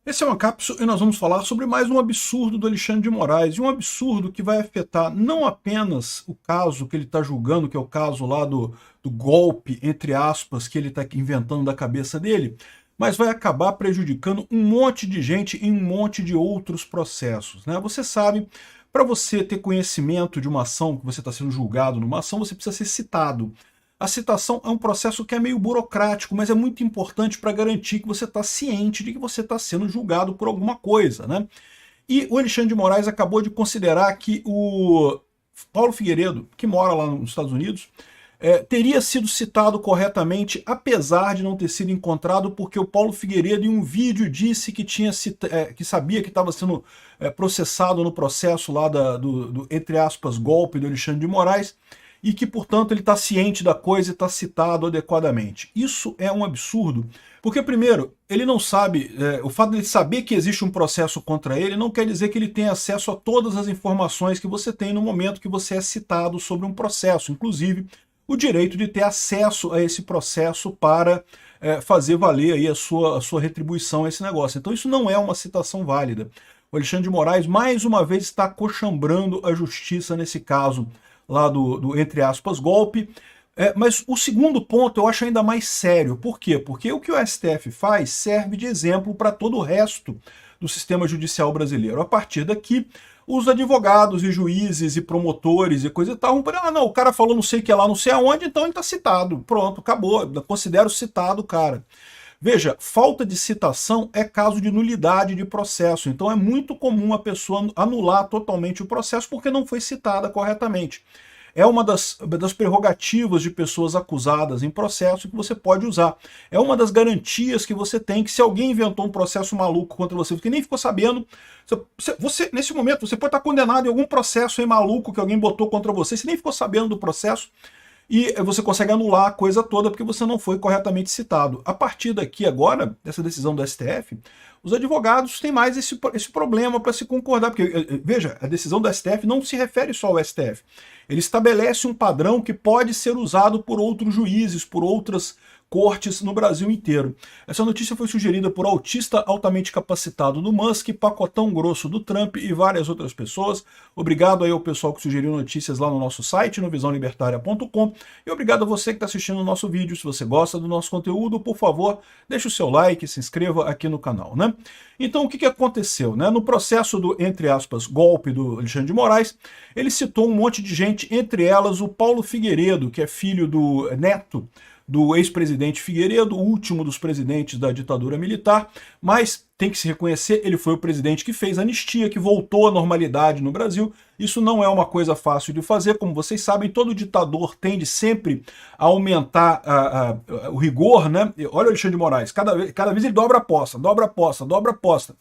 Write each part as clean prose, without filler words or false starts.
Esse é uma cápsula e nós vamos falar sobre mais um absurdo do Alexandre de Moraes, e um absurdo que vai afetar não apenas o caso que ele está julgando, que é o caso lá do golpe, entre aspas, que ele está inventando da cabeça dele, mas vai acabar prejudicando um monte de gente em um monte de outros processos, né? Você sabe, para você ter conhecimento de uma ação, que você está sendo julgado numa ação, você precisa ser citado. A citação é um processo que é meio burocrático, mas é muito importante para garantir que você está ciente de que você está sendo julgado por alguma coisa, né? E o Alexandre de Moraes acabou de considerar que o Paulo Figueiredo, que mora lá nos Estados Unidos, teria sido citado corretamente, apesar de não ter sido encontrado, porque o Paulo Figueiredo, em um vídeo, disse que, que sabia que estava sendo processado no processo lá do entre aspas, golpe do Alexandre de Moraes, e que, portanto, ele está ciente da coisa e está citado adequadamente. Isso é um absurdo, porque, primeiro, ele não sabe, o fato de ele saber que existe um processo contra ele não quer dizer que ele tenha acesso a todas as informações que você tem no momento que você é citado sobre um processo, inclusive o direito de ter acesso a esse processo para fazer valer aí a sua retribuição a esse negócio. Então isso não é uma citação válida. O Alexandre de Moraes, mais uma vez, está acochambrando a justiça nesse caso lá do entre aspas, golpe. Mas o segundo ponto eu acho ainda mais sério. Por quê? Porque o que o STF faz serve de exemplo para todo o resto do sistema judicial brasileiro. A partir daqui, os advogados e juízes e promotores e coisa e tal, não, o cara falou não sei o que lá, não sei aonde, então ele está citado. Pronto, acabou. Eu considero citado o cara. Veja, falta de citação é caso de nulidade de processo, então é muito comum a pessoa anular totalmente o processo porque não foi citada corretamente. É uma das prerrogativas de pessoas acusadas em processo que você pode usar. É uma das garantias que você tem que se alguém inventou um processo maluco contra você, que nem ficou sabendo, você nesse momento, você pode estar condenado em algum processo aí maluco que alguém botou contra você, você nem ficou sabendo do processo, e você consegue anular a coisa toda porque você não foi corretamente citado. A partir daqui agora, dessa decisão do STF, os advogados têm mais esse problema para se concordar, porque, veja, a decisão do STF não se refere só ao STF. Ele estabelece um padrão que pode ser usado por outros juízes, por outras cortes no Brasil inteiro. Essa notícia foi sugerida por autista altamente capacitado do Musk, pacotão grosso do Trump e várias outras pessoas. Obrigado aí ao pessoal que sugeriu notícias lá no nosso site, no visãolibertaria.com, e obrigado a você que está assistindo o nosso vídeo. Se você gosta do nosso conteúdo, por favor, deixe o seu like, se inscreva aqui no canal, né? Então, o que aconteceu, né? No processo do, entre aspas, golpe do Alexandre de Moraes, ele citou um monte de gente, entre elas o Paulo Figueiredo, que é filho do neto do ex-presidente Figueiredo, o último dos presidentes da ditadura militar, mas tem que se reconhecer, ele foi o presidente que fez a anistia, que voltou à normalidade no Brasil. Isso não é uma coisa fácil de fazer, como vocês sabem, todo ditador tende sempre a aumentar o rigor, né? Olha o Alexandre de Moraes, cada vez ele dobra a aposta, dobra a aposta, dobra a aposta.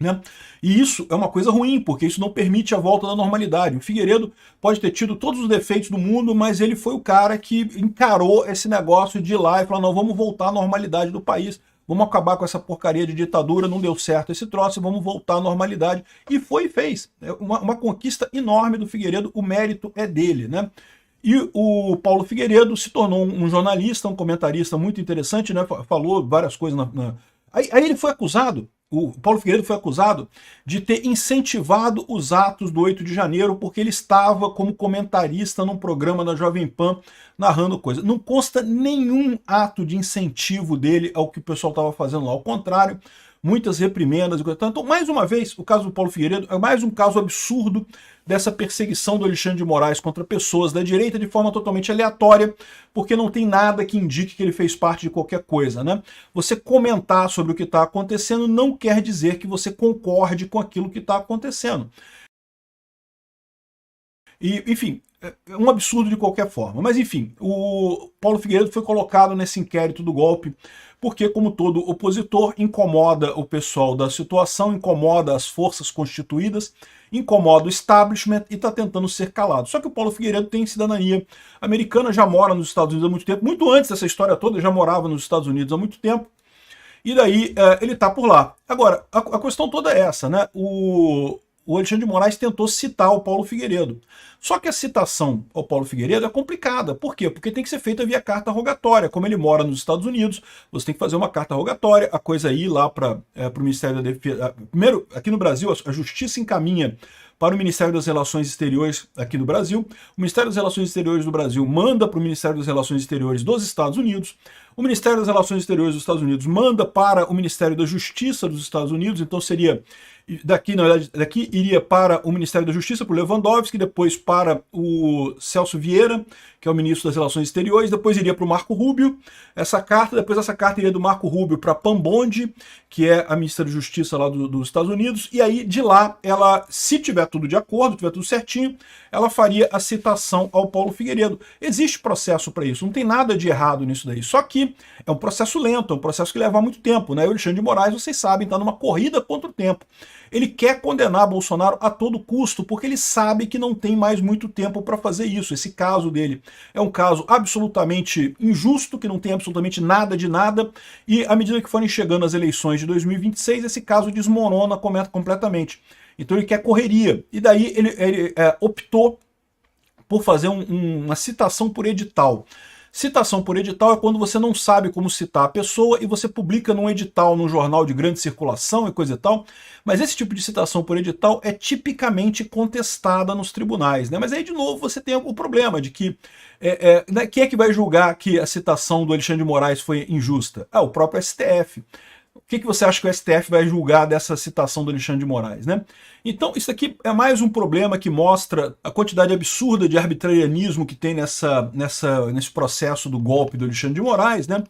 Né? E isso é uma coisa ruim, porque isso não permite a volta da normalidade. O Figueiredo pode ter tido todos os defeitos do mundo, mas ele foi o cara que encarou esse negócio de ir lá e falou, não, vamos voltar à normalidade do país, vamos acabar com essa porcaria de ditadura, não deu certo esse troço, vamos voltar à normalidade. E foi e fez. É uma conquista enorme do Figueiredo, o mérito é dele, né? E o Paulo Figueiredo se tornou um jornalista, um comentarista muito interessante, né? Falou várias coisas Aí ele foi acusado, o Paulo Figueiredo foi acusado de ter incentivado os atos do 8 de janeiro porque ele estava como comentarista num programa da Jovem Pan narrando coisas. Não consta nenhum ato de incentivo dele ao que o pessoal estava fazendo lá. Ao contrário, muitas reprimendas. Então, mais uma vez, o caso do Paulo Figueiredo é mais um caso absurdo dessa perseguição do Alexandre de Moraes contra pessoas da direita de forma totalmente aleatória, porque não tem nada que indique que ele fez parte de qualquer coisa, né? Você comentar sobre o que está acontecendo não quer dizer que você concorde com aquilo que está acontecendo. E, enfim, é um absurdo de qualquer forma. Mas, enfim, o Paulo Figueiredo foi colocado nesse inquérito do golpe porque, como todo opositor, incomoda o pessoal da situação, incomoda as forças constituídas, incomoda o establishment e está tentando ser calado. Só que o Paulo Figueiredo tem cidadania americana, já mora nos Estados Unidos há muito tempo, muito antes dessa história toda, ele já morava nos Estados Unidos há muito tempo, e daí ele está por lá. Agora, a questão toda é essa, né? o Alexandre de Moraes tentou citar o Paulo Figueiredo. Só que a citação ao Paulo Figueiredo é complicada. Por quê? Porque tem que ser feita via carta rogatória. Como ele mora nos Estados Unidos, você tem que fazer uma carta rogatória, a coisa ir lá para o Ministério da Defesa. Primeiro, aqui no Brasil, a Justiça encaminha para o Ministério das Relações Exteriores aqui do Brasil. O Ministério das Relações Exteriores do Brasil manda para o Ministério das Relações Exteriores dos Estados Unidos. O Ministério das Relações Exteriores dos Estados Unidos manda para o Ministério da Justiça dos Estados Unidos. Então seria daqui, na verdade, daqui iria para o Ministério da Justiça, para o Lewandowski, depois para o Celso Vieira, que é o ministro das Relações Exteriores, depois iria para o Marco Rubio, depois essa carta iria do Marco Rubio para Pam Bondi, que é a ministra da Justiça lá dos Estados Unidos, e aí de lá, ela, se tiver tudo de acordo, tiver tudo certinho, ela faria a citação ao Paulo Figueiredo. Existe processo para isso, não tem nada de errado nisso daí, só que é um processo lento, é um processo que leva muito tempo, né? O Alexandre de Moraes, vocês sabem, está numa corrida contra o tempo. Ele quer condenar Bolsonaro a todo custo, porque ele sabe que não tem mais muito tempo para fazer isso. Esse caso dele é um caso absolutamente injusto, que não tem absolutamente nada de nada, e à medida que forem chegando as eleições de 2026, esse caso desmorona completamente. Então ele quer correria, e daí ele optou por fazer uma citação por edital. Citação por edital é quando você não sabe como citar a pessoa e você publica num edital, num jornal de grande circulação e coisa e tal, mas esse tipo de citação por edital é tipicamente contestada nos tribunais, né? Mas aí, de novo, você tem o problema de que quem é que vai julgar que a citação do Alexandre de Moraes foi injusta? O próprio STF. O que você acha que o STF vai julgar dessa citação do Alexandre de Moraes, né? Então, isso aqui é mais um problema que mostra a quantidade absurda de arbitrarianismo que tem nesse processo do golpe do Alexandre de Moraes, né?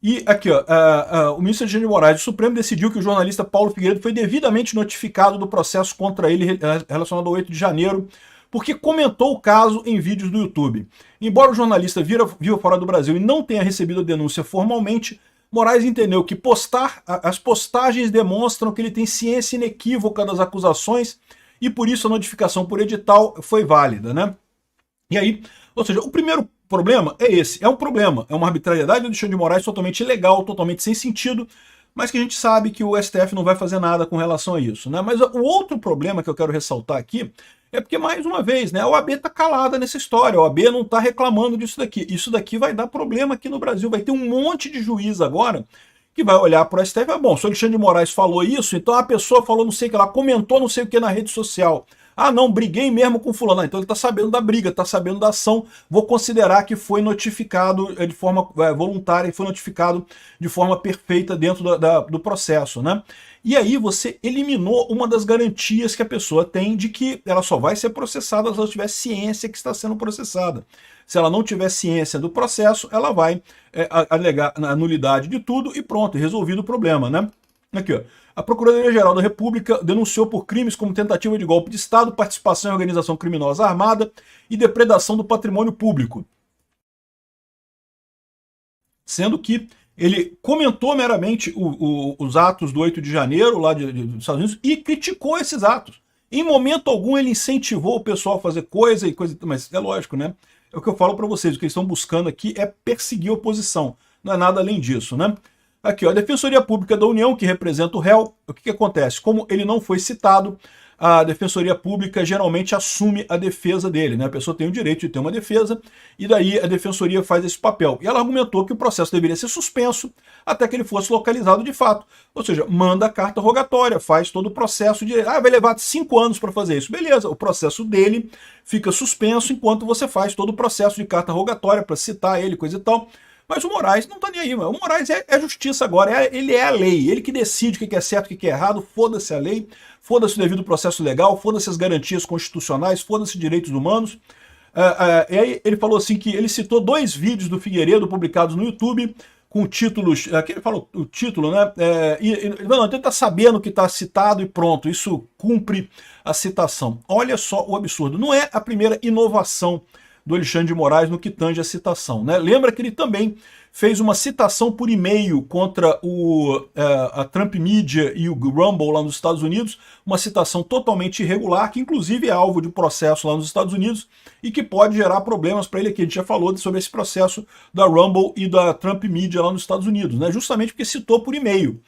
E aqui, ó, o ministro Alexandre de Moraes, o Supremo decidiu que o jornalista Paulo Figueiredo foi devidamente notificado do processo contra ele relacionado ao 8 de janeiro, porque comentou o caso em vídeos do YouTube. Embora o jornalista viva fora do Brasil e não tenha recebido a denúncia formalmente, Moraes entendeu que as postagens demonstram que ele tem ciência inequívoca das acusações e por isso a notificação por edital foi válida, né? E aí, ou seja, o primeiro problema é esse, é um problema, é uma arbitrariedade do Alexandre de Moraes totalmente ilegal, totalmente sem sentido, mas que a gente sabe que o STF não vai fazer nada com relação a isso, né? Mas o outro problema que eu quero ressaltar aqui é porque, mais uma vez, né, a OAB está calada nessa história, a OAB não está reclamando disso daqui. Isso daqui vai dar problema aqui no Brasil, vai ter um monte de juiz agora que vai olhar para o STF e falar, bom, se o Alexandre de Moraes falou isso, então a pessoa falou não sei o que lá, comentou não sei o que na rede social. Ah, não, briguei mesmo com fulano. Então ele está sabendo da briga, está sabendo da ação, vou considerar que foi notificado de forma voluntária e foi notificado de forma perfeita dentro do processo, né? E aí você eliminou uma das garantias que a pessoa tem de que ela só vai ser processada se ela tiver ciência que está sendo processada. Se ela não tiver ciência do processo, ela vai alegar a nulidade de tudo e pronto, resolvido o problema, né? Aqui, ó. A Procuradoria-Geral da República denunciou por crimes como tentativa de golpe de Estado, participação em organização criminosa armada e depredação do patrimônio público. Sendo que ele comentou meramente os atos do 8 de janeiro lá dos Estados Unidos e criticou esses atos. Em momento algum ele incentivou o pessoal a fazer coisa, mas é lógico, né? É o que eu falo para vocês, o que eles estão buscando aqui é perseguir a oposição, não é nada além disso, né? Aqui, ó, a Defensoria Pública da União, que representa o réu, o que acontece? Como ele não foi citado, a Defensoria Pública geralmente assume a defesa dele, né? A pessoa tem o direito de ter uma defesa, e daí a Defensoria faz esse papel. E ela argumentou que o processo deveria ser suspenso até que ele fosse localizado de fato. Ou seja, manda a carta rogatória, faz todo o processo de... vai levar 5 anos para fazer isso. Beleza, o processo dele fica suspenso enquanto você faz todo o processo de carta rogatória para citar ele, coisa e tal. Mas o Moraes não tá nem aí, mano. O Moraes é justiça agora, ele é a lei, ele que decide o que é certo, o que é errado, foda-se a lei, foda-se o devido processo legal, foda-se as garantias constitucionais, foda-se direitos humanos. E aí ele falou assim que ele citou 2 vídeos do Figueiredo publicados no YouTube com títulos, aqui ele falou o título, né? Não, ele tá sabendo que está citado e pronto, isso cumpre a citação. Olha só o absurdo, não é a primeira inovação do Alexandre de Moraes no que tange a citação, né? Lembra que ele também fez uma citação por e-mail contra a Trump Media e o Rumble lá nos Estados Unidos, uma citação totalmente irregular, que inclusive é alvo de processo lá nos Estados Unidos e que pode gerar problemas para ele aqui. A gente já falou sobre esse processo da Rumble e da Trump Media lá nos Estados Unidos, né? Justamente porque citou por e-mail.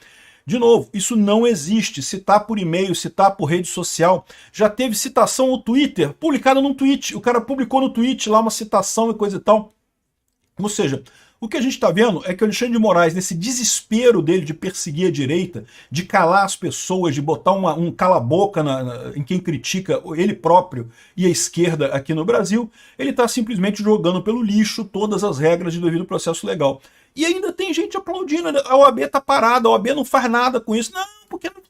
De novo, isso não existe. Citar por e-mail, citar por rede social. Já teve citação no Twitter, publicada num tweet. O cara publicou no tweet lá uma citação e coisa e tal. Ou seja, o que a gente está vendo é que o Alexandre de Moraes, nesse desespero dele de perseguir a direita, de calar as pessoas, de botar um cala-boca em quem critica ele próprio e a esquerda aqui no Brasil, ele está simplesmente jogando pelo lixo todas as regras de devido processo legal. E ainda tem gente aplaudindo, a OAB está parada, a OAB não faz nada com isso. Não, porque não,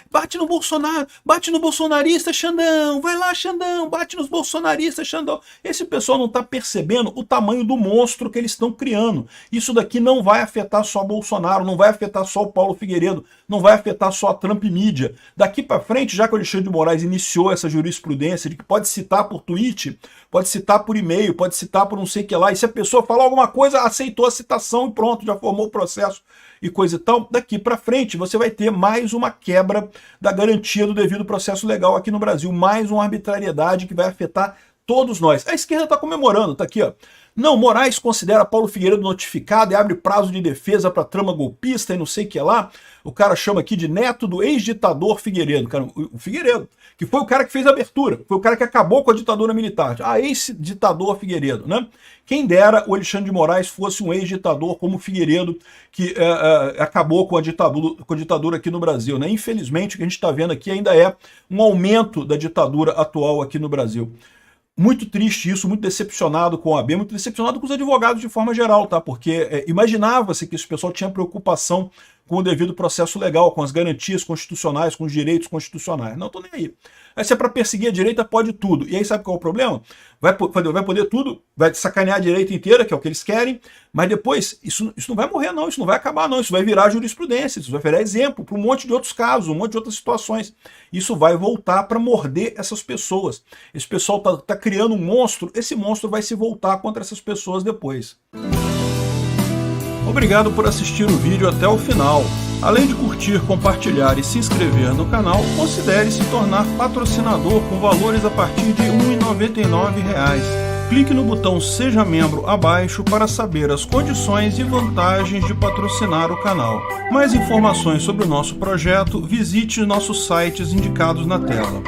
bate no Bolsonaro, bate no bolsonarista, Xandão, vai lá, Xandão, bate nos bolsonaristas, Xandão. Esse pessoal não está percebendo o tamanho do monstro que eles estão criando. Isso daqui não vai afetar só Bolsonaro, não vai afetar só o Paulo Figueiredo, não vai afetar só a Trump Mídia. Daqui para frente, já que o Alexandre de Moraes iniciou essa jurisprudência de que pode citar por tweet, pode citar por e-mail, pode citar por não sei o que lá, e se a pessoa falar alguma coisa, aceitou a citação e pronto, já formou o processo e coisa e tal, daqui para frente você vai ter mais uma quebra da garantia do devido processo legal aqui no Brasil, mais uma arbitrariedade que vai afetar todos nós. A esquerda está comemorando, tá aqui, ó. Não, Moraes considera Paulo Figueiredo notificado e abre prazo de defesa para trama golpista e não sei o que lá. O cara chama aqui de neto do ex-ditador Figueiredo, cara, o Figueiredo, que foi o cara que fez a abertura, foi o cara que acabou com a ditadura militar. Ah, ex-ditador Figueiredo, né? Quem dera o Alexandre de Moraes fosse um ex-ditador como o Figueiredo, que acabou com a ditadura aqui no Brasil, né? Infelizmente, o que a gente está vendo aqui ainda é um aumento da ditadura atual aqui no Brasil. Muito triste isso, muito decepcionado com a OAB, muito decepcionado com os advogados de forma geral, tá? Porque imaginava-se que esse pessoal tinha preocupação com o devido processo legal, com as garantias constitucionais, com os direitos constitucionais. Não, tô nem aí. Aí se é para perseguir a direita, pode tudo. E aí sabe qual é o problema? Vai poder tudo, vai sacanear a direita inteira, que é o que eles querem, mas depois isso não vai morrer não, isso não vai acabar não, isso vai virar jurisprudência, isso vai virar exemplo para um monte de outros casos, um monte de outras situações. Isso vai voltar para morder essas pessoas. Esse pessoal tá criando um monstro, esse monstro vai se voltar contra essas pessoas depois. Obrigado por assistir o vídeo até o final. Além de curtir, compartilhar e se inscrever no canal, considere se tornar patrocinador com valores a partir de R$ 1,99. Clique no botão Seja Membro abaixo para saber as condições e vantagens de patrocinar o canal. Mais informações sobre o nosso projeto, visite nossos sites indicados na tela.